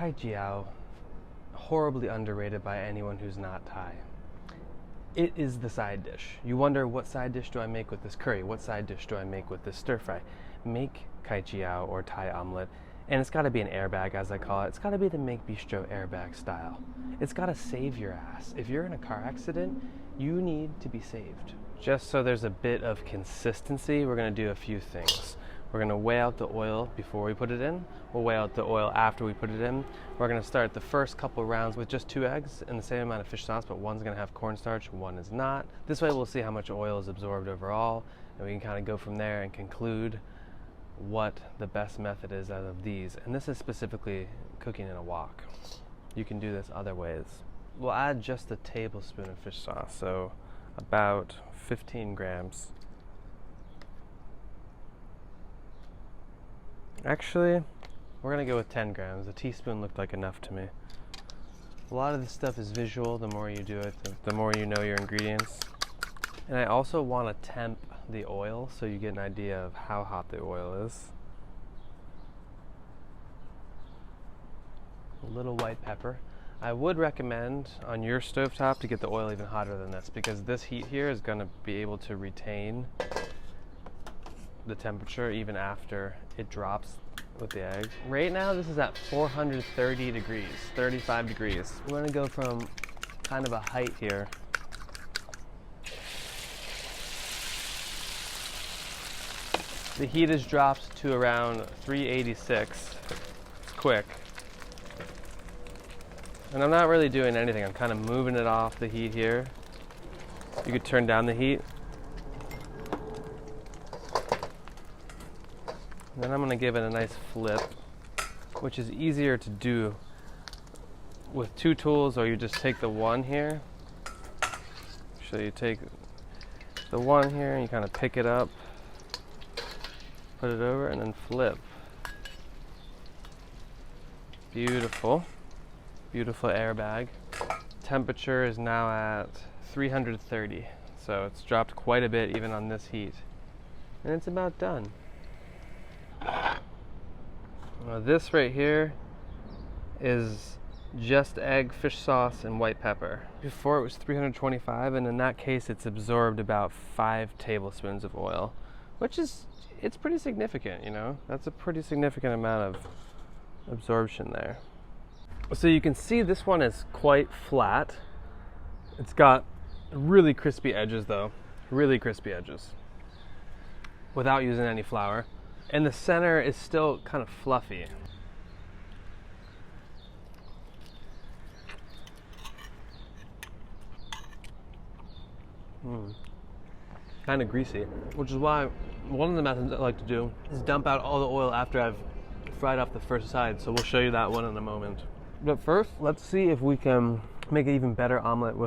Khai Jiao, horribly underrated by anyone who's not Thai. It is the side dish. You wonder, what side dish do I make with this curry? What side dish do I make with this stir fry? Make Khai Jiao or Thai omelette, and it's got to be an airbag, as I call it. It's got to be the Make Bistro airbag style. It's got to save your ass. If you're in a car accident, you need to be saved. Just so there's a bit of consistency, we're going to do a few things. We're going to weigh out the oil before we put it in. We'll weigh out the oil after we put it in. We're going to start the first couple rounds with just 2 eggs and the same amount of fish sauce, but one's going to have cornstarch, one is not. This way we'll see how much oil is absorbed overall, and we can kind of go from there and conclude what the best method is out of these. And this is specifically cooking in a wok. You can do this other ways. We'll add just a tablespoon of fish sauce, so about 15 grams. Actually, we're gonna go with 10 grams. A teaspoon looked like enough to me. A lot of this stuff is visual. The more you do it, the more you know your ingredients. And I also want to temp the oil so you get an idea of how hot the oil is. A little white pepper. I would recommend on your stovetop to get the oil even hotter than this, because this heat here is going to be able to retain the temperature even after it drops with the eggs. Right now this is at 430 degrees, 35 degrees. We're going to go from kind of a height here. The heat has dropped to around 386. It's quick. And I'm not really doing anything. I'm kind of moving it off the heat here. You could turn down the heat. Then I'm going to give it a nice flip, which is easier to do with 2 tools, or you just take the one here. So you take the one here and you kind of pick it up, put it over, and then flip. Beautiful. Beautiful airbag. Temperature is now at 330, so it's dropped quite a bit even on this heat. And it's about done. Now this right here is just egg, fish sauce, and white pepper. Before it was 325, and in that case it's absorbed about 5 tablespoons of oil, which is, it's pretty significant, you know? That's a pretty significant amount of absorption there. So you can see this one is quite flat. It's got really crispy edges though, really crispy edges, without using any flour. And the center is still kind of fluffy. Kind of greasy, which is why one of the methods I like to do is dump out all the oil after I've fried off the first side. So we'll show you that one in a moment. But first, let's see if we can make an even better omelet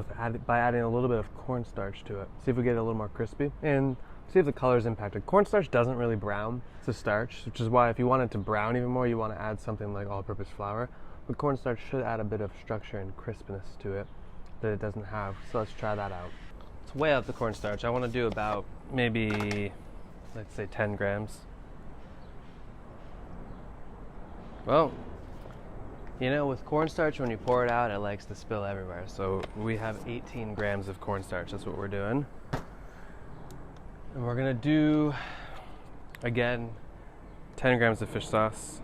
by adding a little bit of cornstarch to it. See if we get it a little more crispy, and see if the color is impacted. Cornstarch doesn't really brown. It's a starch, which is why if you want it to brown even more, you want to add something like all-purpose flour. But cornstarch should add a bit of structure and crispness to it that it doesn't have. So let's try that out. Let's weigh out the cornstarch. I want to do about maybe, let's say 10 grams. Well, you know, with cornstarch, when you pour it out, it likes to spill everywhere. So we have 18 grams of cornstarch. That's what we're doing. And we're gonna do, again, 10 grams of fish sauce.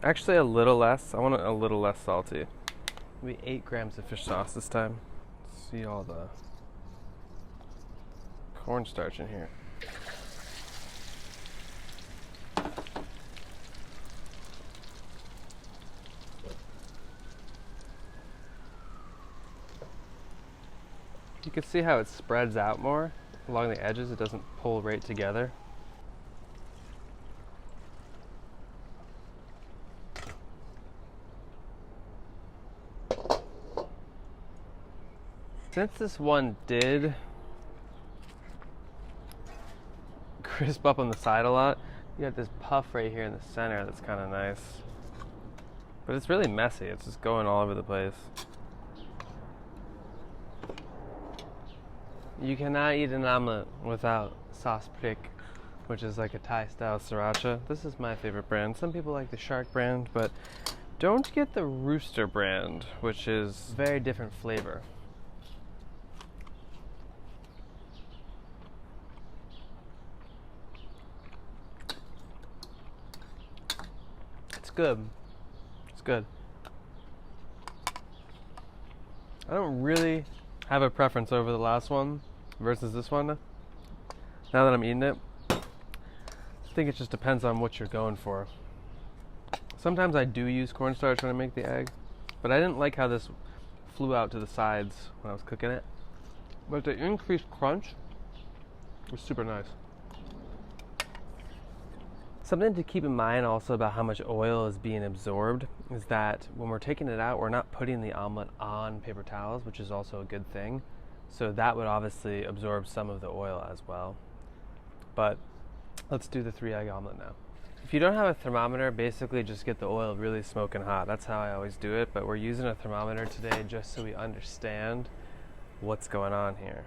Actually, a little less. I want it a little less salty. Maybe 8 grams of fish sauce this time. See all the cornstarch in here. You can see how it spreads out more along the edges. It doesn't pull right together. Since this one did crisp up on the side a lot, you got this puff right here in the center that's kind of nice. But it's really messy. It's just going all over the place. You cannot eat an omelet without sauce prik, which is like a Thai style sriracha. This is my favorite brand. Some people like the Shark brand, but Don't get the Rooster brand, which is very different flavor. It's good. It's good. I don't really have a preference over the last one versus this one. Now that I'm eating it, I think it just depends on what you're going for. Sometimes I do use cornstarch when I make the egg, but I didn't like how this flew out to the sides when I was cooking it. But the increased crunch was super nice. Something to keep in mind also about how much oil is being absorbed is that when we're taking it out, we're not putting the omelet on paper towels, which is also a good thing. So that would obviously absorb some of the oil as well. But let's do the 3-egg omelet now. If you don't have a thermometer, basically just get the oil really smoking hot. That's how I always do it, but we're using a thermometer today just so we understand what's going on here.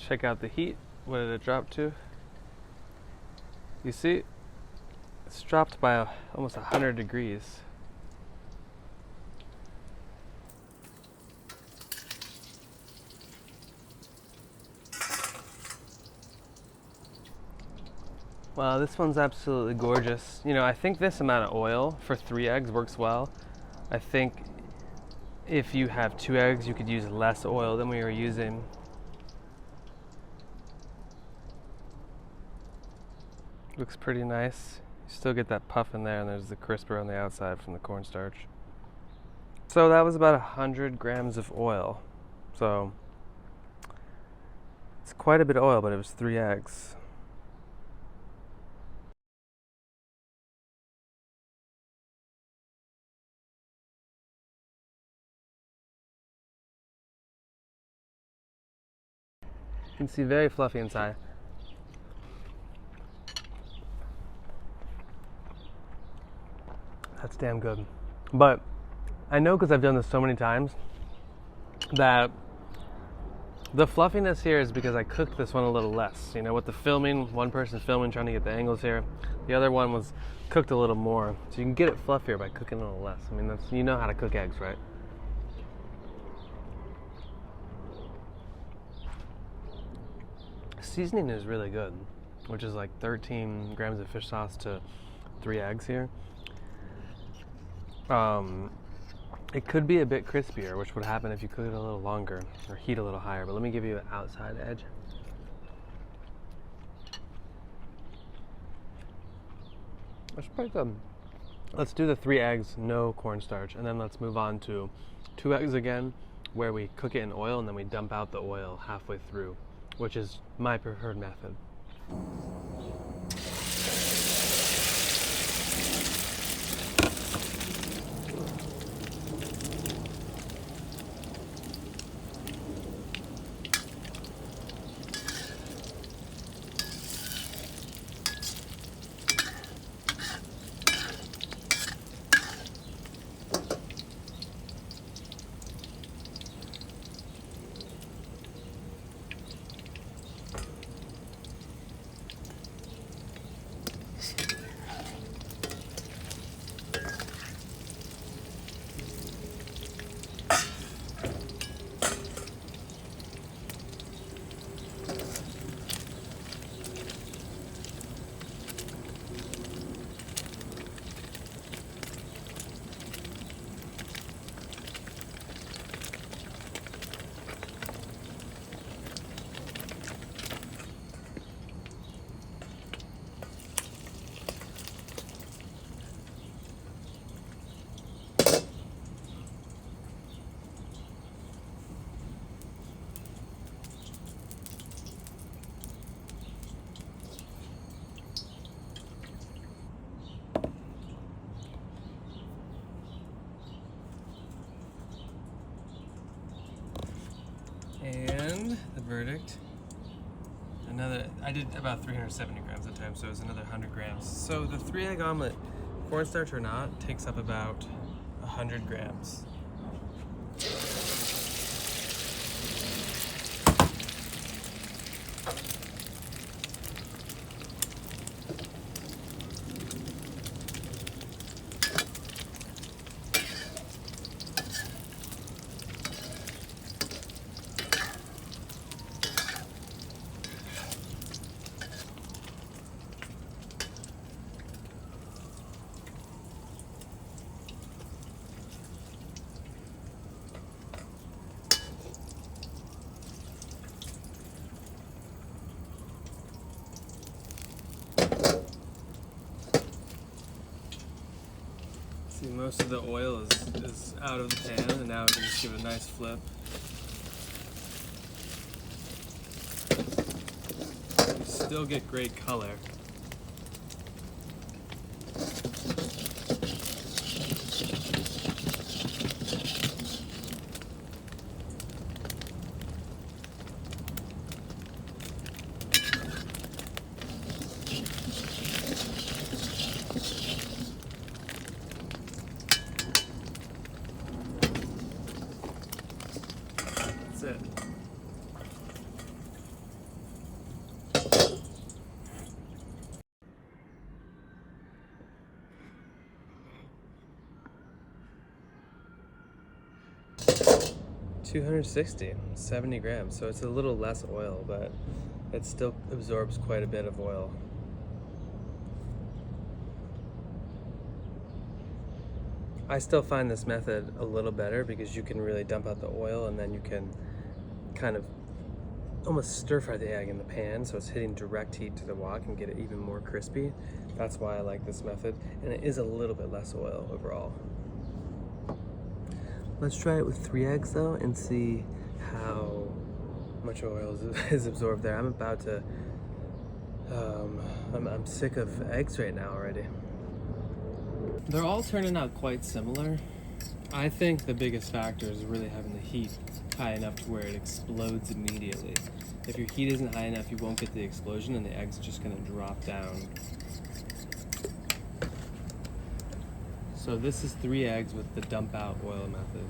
Check out the heat. What did it drop to? You see, it's dropped by almost 100 degrees. Wow, this one's absolutely gorgeous. You know, I think this amount of oil for 3 eggs works well. I think if you have 2 eggs, you could use less oil than we were using. Looks pretty nice. You still get that puff in there, and there's the crisper on the outside from the cornstarch. So that was about 100 grams of oil. So it's quite a bit of oil, but it was 3 eggs. You can see very fluffy inside. That's damn good. But I know, because I've done this so many times, that the fluffiness here is because I cooked this one a little less. You know, with the filming, one person filming, trying to get the angles here. The other one was cooked a little more. So you can get it fluffier by cooking a little less. I mean, that's, you know how to cook eggs, right? Seasoning is really good, which is like 13 grams of fish sauce to 3 eggs here. It could be a bit crispier, which would happen if you cook it a little longer or heat a little higher, but let me give you an outside edge. That's pretty good. Let's do the 3 eggs, no cornstarch, and then let's move on to 2 eggs again, where we cook it in oil and then we dump out the oil halfway through, which is my preferred method. And the verdict, I did about 370 grams at a time, so it was another 100 grams. So the 3-egg omelet Cornstarch or not, takes up about 100 grams. See, most of the oil is out of the pan, and now we can just give it a nice flip. You still get great color. That's it. $260, 70 grams, so it's a little less oil, but it still absorbs quite a bit of oil. I still find this method a little better because you can really dump out the oil and then you can kind of almost stir fry the egg in the pan so it's hitting direct heat to the wok and get it even more crispy. That's why I like this method, and it is a little bit less oil overall. Let's try it with 3 eggs though and see how much oil is absorbed there. I'm about to, I'm sick of eggs right now already. They're all turning out quite similar. I think the biggest factor is really having the heat high enough to where it explodes immediately. If your heat isn't high enough, you won't get the explosion and the egg's just gonna drop down. So this is 3 eggs with the dump out oil method.